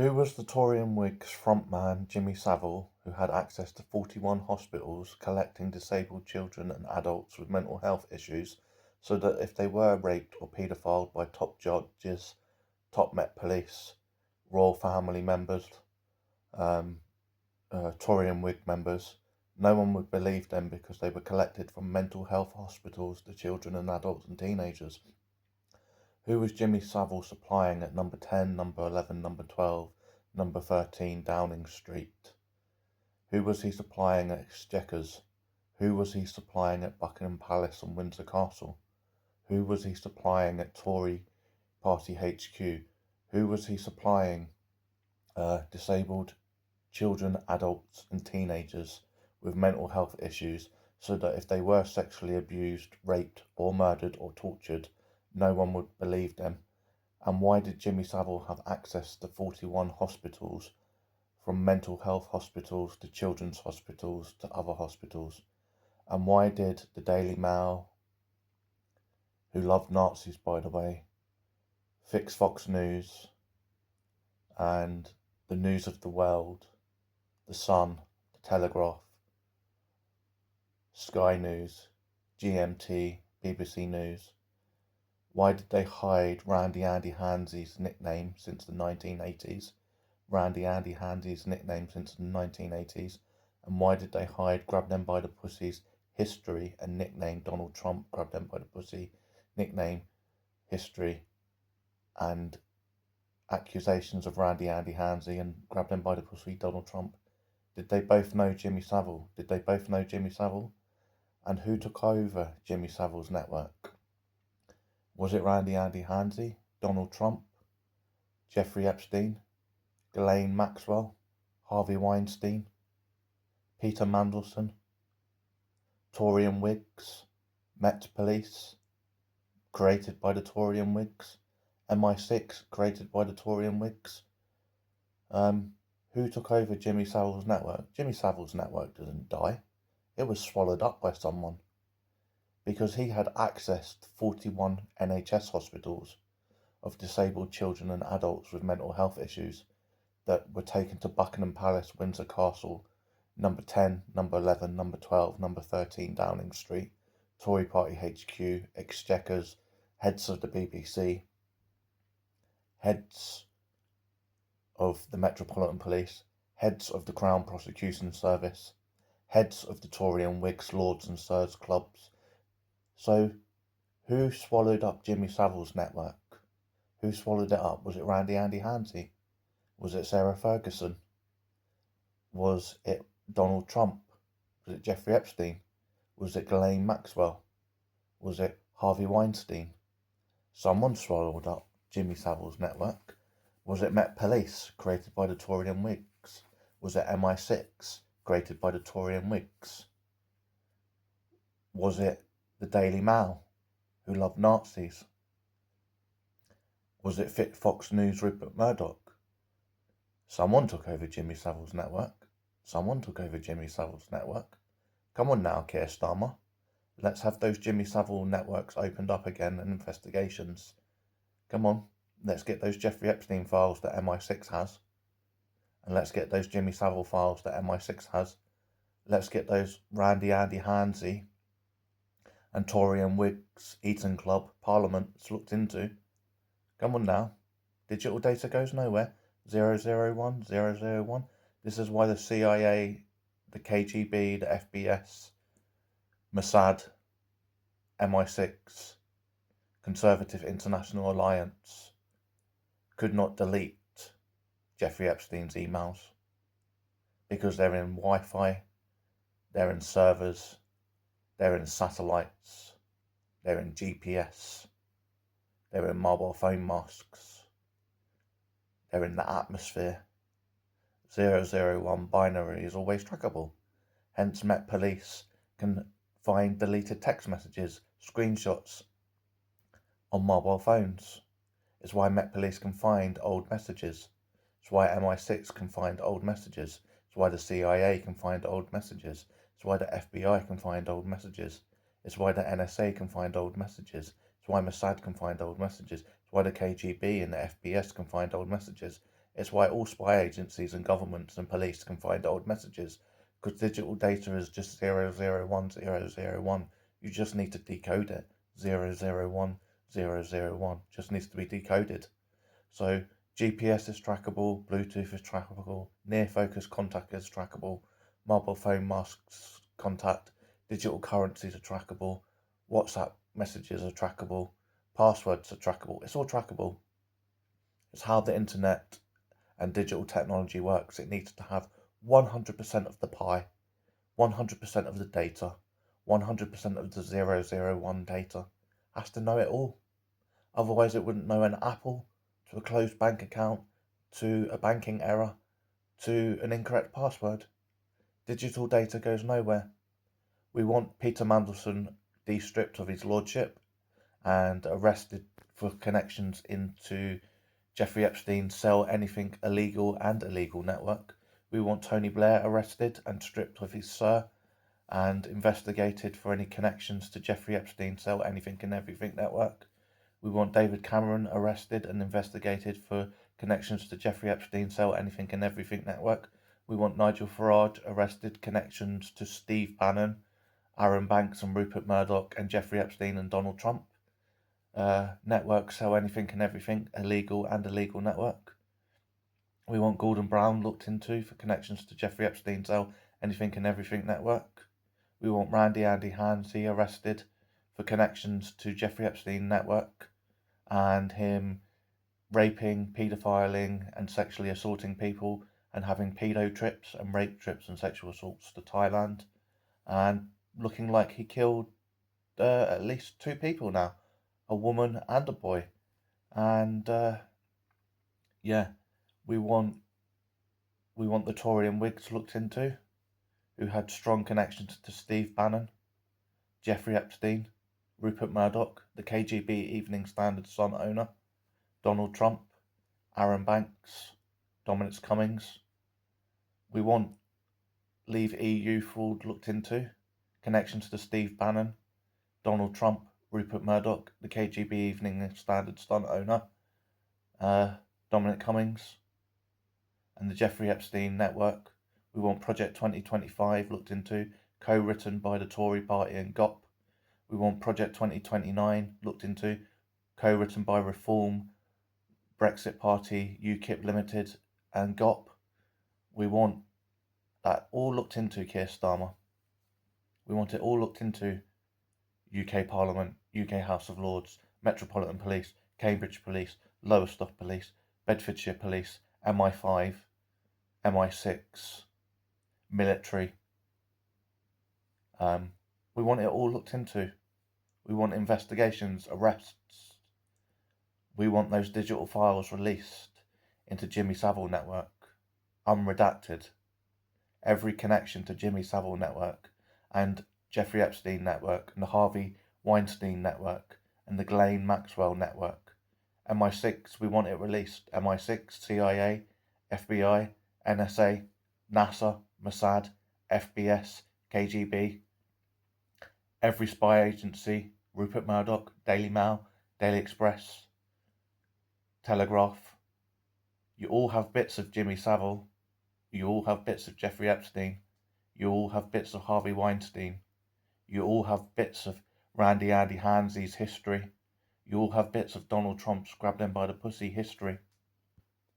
Who was the Tory and Whigs frontman Jimmy Savile, who had access to 41 hospitals collecting disabled children and adults with mental health issues so that if they were raped or paedophiled by top judges, top Met Police, royal family members, um, Tory and Whig members, no one would believe them because they were collected from mental health hospitals to children and adults and teenagers? Who was Jimmy Savile supplying at number 10, number 11, number 12, number 13 Downing Street? Who was he supplying at Exchequers? Who was he supplying at Buckingham Palace and Windsor Castle? Who was he supplying at Tory Party HQ? Who was he supplying disabled children, adults and teenagers with mental health issues so that if they were sexually abused, raped or murdered or tortured, no one would believe them? And why did Jimmy Savile have access to 41 hospitals, from mental health hospitals to children's hospitals to other hospitals? And why did the Daily Mail, who loved Nazis by the way, fix Fox News and the News of the World, the Sun, the Telegraph, Sky News, GMT, BBC News, why did they hide Randy Andy Handsy's nickname since the 1980s? Randy Andy Handsy's nickname since the 1980s. And why did they hide Grab Them by the Pussy's history and nickname Donald Trump, Grab Them by the Pussy, nickname, history, and accusations of Randy Andy Handsy and Grab Them by the Pussy, Donald Trump? Did they both know Jimmy Savile? Did they both know Jimmy Savile? And who took over Jimmy Savile's network? Was it Randy Andy Handsy, Donald Trump, Jeffrey Epstein, Ghislaine Maxwell, Harvey Weinstein, Peter Mandelson, Tory and Whigs, Met Police, created by the Tory and Whigs, MI6, created by the Tory and Whigs? Who took over Jimmy Savile's network? Jimmy Savile's network didn't die. It was swallowed up by someone, because he had access to 41 NHS hospitals of disabled children and adults with mental health issues that were taken to Buckingham Palace, Windsor Castle, number 10, number 11, number 12, number 13 Downing Street, Tory Party HQ, Exchequers, heads of the BBC, heads of the Metropolitan Police, heads of the Crown Prosecution Service, heads of the Tory and Whigs Lords and Sirs clubs. So, who swallowed up Jimmy Savile's network? Who swallowed it up? Was it Randy Andy Handsy? Was it Sarah Ferguson? Was it Donald Trump? Was it Jeffrey Epstein? Was it Ghislaine Maxwell? Was it Harvey Weinstein? Someone swallowed up Jimmy Savile's network. Was it Met Police, created by the Tory and Whigs? Was it MI6, created by the Tory and Whigs? Was it the Daily Mail, who loved Nazis? Was it Fox News Rupert Murdoch? Someone took over Jimmy Savile's network. Someone took over Jimmy Savile's network. Come on now, Keir Starmer. Let's have those Jimmy Savile networks opened up again and investigations. Come on, let's get those Jeffrey Epstein files that MI6 has. And let's get those Jimmy Savile files that MI6 has. Let's get those Randy Andy Handsy and Tory and Whigs Eton Club parliaments looked into. Come on now. Digital data goes nowhere. 001, 001. This is why the CIA, the KGB, the FBS, Mossad, MI6, Conservative International Alliance could not delete Jeffrey Epstein's emails, because they're in Wi-Fi, they're in servers, they're in satellites, they're in GPS, they're in mobile phone masks, they're in the atmosphere. 001 binary is always trackable. Hence, Met Police can find deleted text messages, screenshots on mobile phones. It's why Met Police can find old messages. It's why MI6 can find old messages. It's why the CIA can find old messages. It's why the FBI can find old messages. It's why the NSA can find old messages. It's why Mossad can find old messages. It's why the KGB and the FBS can find old messages. It's why all spy agencies and governments and police can find old messages, because digital data is just 001 001. You just need to decode it. 001 001 just needs to be decoded. So GPS is trackable, Bluetooth is trackable, near focus contact is trackable, mobile phone masks contact, digital currencies are trackable, WhatsApp messages are trackable, passwords are trackable. It's all trackable. It's how the internet and digital technology works. It needs to have 100% of the pie, 100% of the data, 100% of the 001 data. Has to know it all. Otherwise, it wouldn't know an apple to a closed bank account to a banking error to an incorrect password. Digital data goes nowhere. We want Peter Mandelson de-stripped of his lordship and arrested for connections into Jeffrey Epstein's Sell Anything Illegal and Illegal network. We want Tony Blair arrested and stripped of his Sir and investigated for any connections to Jeffrey Epstein's Sell Anything and Everything network. We want David Cameron arrested and investigated for connections to Jeffrey Epstein's Sell Anything and Everything network. We want Nigel Farage arrested, connections to Steve Bannon, Aaron Banks and Rupert Murdoch and Jeffrey Epstein and Donald Trump. Network Sell Anything and Everything, illegal and illegal network. We want Gordon Brown looked into for connections to Jeffrey Epstein's Sell Anything and Everything network. We want Randy Andy Hansey arrested for connections to Jeffrey Epstein network and him raping, paedophiling and sexually assaulting people and having pedo trips and rape trips and sexual assaults to Thailand and looking like he killed at least 2 people now, a woman and a boy. And we want the Tory and Whigs looked into, who had strong connections to Steve Bannon, Jeffrey Epstein, Rupert Murdoch, the KGB Evening Standard Sun owner, Donald Trump, Aaron Banks, Dominic Cummings. We want Leave EU fraud looked into, connections to Steve Bannon, Donald Trump, Rupert Murdoch, the KGB Evening Standard Sun owner, Dominic Cummings, and the Jeffrey Epstein network. We want Project 2025 looked into, co-written by the Tory party and GOP. We want Project 2029 looked into, co-written by Reform, Brexit Party, UKIP Limited and GOP. We want that all looked into, Keir Starmer. We want it all looked into. UK Parliament, UK House of Lords, Metropolitan Police, Cambridge Police, Lowestoft Police, Bedfordshire Police, MI5, MI6, military. We want it all looked into. We want investigations, arrests. We want those digital files released into Jimmy Savile network, unredacted. Every connection to Jimmy Savile network and Jeffrey Epstein network and the Harvey Weinstein network and the Ghislaine Maxwell network. MI6, we want it released. MI6, CIA, FBI, NSA, NASA, Mossad, FBS, KGB. Every spy agency, Rupert Murdoch, Daily Mail, Daily Express, Telegraph. You all have bits of Jimmy Savile. You all have bits of Jeffrey Epstein. You all have bits of Harvey Weinstein. You all have bits of Randy Andy Hansey's history. You all have bits of Donald Trump's grabbed him by the pussy history.